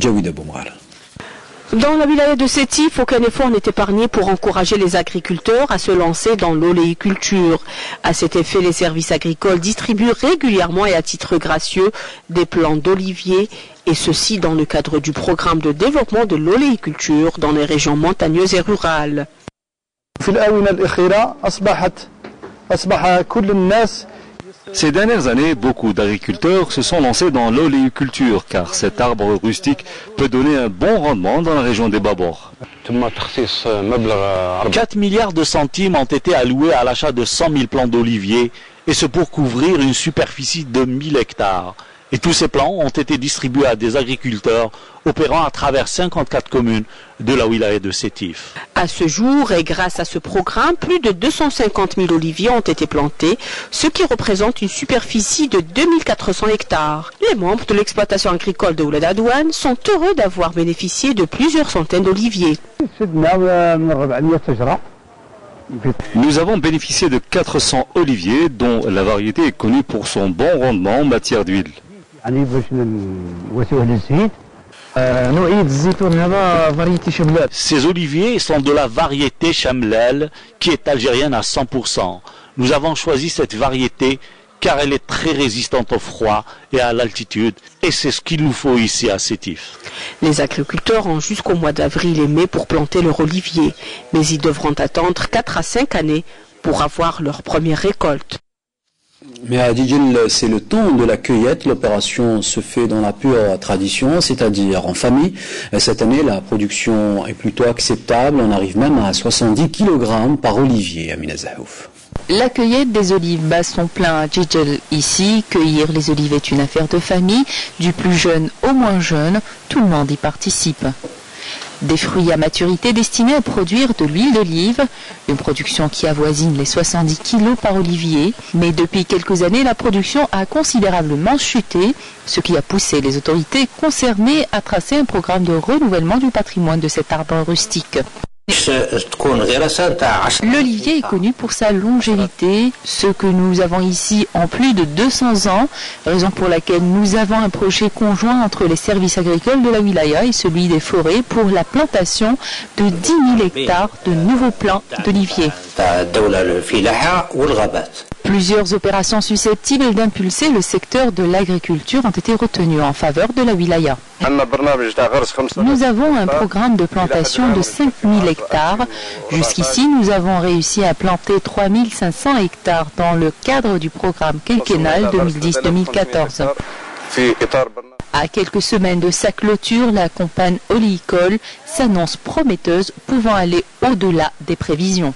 Jawida Boumar. Dans la wilaya de Sétif, aucun effort n'est épargné pour encourager les agriculteurs à se lancer dans l'oléiculture. À cet effet, les services agricoles distribuent régulièrement et à titre gracieux des plants d'oliviers, et ceci dans le cadre du programme de développement de l'oléiculture dans les régions montagneuses et rurales. Ces dernières années, beaucoup d'agriculteurs se sont lancés dans l'oléiculture car cet arbre rustique peut donner un bon rendement dans la région des Babor. 4 milliards de centimes ont été alloués à l'achat de 100 000 plants d'oliviers et ce pour couvrir une superficie de 1000 hectares. Et tous ces plants ont été distribués à des agriculteurs opérant à travers 54 communes de la wilaya de Sétif. À ce jour, et grâce à ce programme, plus de 250 000 oliviers ont été plantés, ce qui représente une superficie de 2400 hectares. Les membres de l'exploitation agricole de Oulad Adouane sont heureux d'avoir bénéficié de plusieurs centaines d'oliviers. Nous avons bénéficié de 400 oliviers dont la variété est connue pour son bon rendement en matière d'huile. Ces oliviers sont de la variété Chamlel qui est algérienne à 100%. Nous avons choisi cette variété car elle est très résistante au froid et à l'altitude et c'est ce qu'il nous faut ici à Sétif. Les agriculteurs ont jusqu'au mois d'avril et mai pour planter leur olivier, mais ils devront attendre 4 à 5 années pour avoir leur première récolte. Mais à Djidjel, c'est le temps de la cueillette. L'opération se fait dans la pure tradition, c'est-à-dire en famille. Cette année, la production est plutôt acceptable. On arrive même à 70 kg par olivier, Amina Zahouf. La cueillette des olives bat son plein à Djidjel. Ici, cueillir les olives est une affaire de famille. Du plus jeune au moins jeune, tout le monde y participe. Des fruits à maturité destinés à produire de l'huile d'olive, une production qui avoisine les 70 kg par olivier. Mais depuis quelques années, la production a considérablement chuté, ce qui a poussé les autorités concernées à tracer un programme de renouvellement du patrimoine de cet arbre rustique. L'olivier est connu pour sa longévité. Ceux que nous avons ici ont plus de 200 ans, raison pour laquelle nous avons un projet conjoint entre les services agricoles de la wilaya et celui des forêts pour la plantation de 10 000 hectares de nouveaux plants d'oliviers. Plusieurs opérations susceptibles d'impulser le secteur de l'agriculture ont été retenues en faveur de la wilaya. Nous avons un programme de plantation de 5 000 hectares. Jusqu'ici, nous avons réussi à planter 3 500 hectares dans le cadre du programme quinquennal 2010-2014. À quelques semaines de sa clôture, la campagne oléicole s'annonce prometteuse, pouvant aller au-delà des prévisions.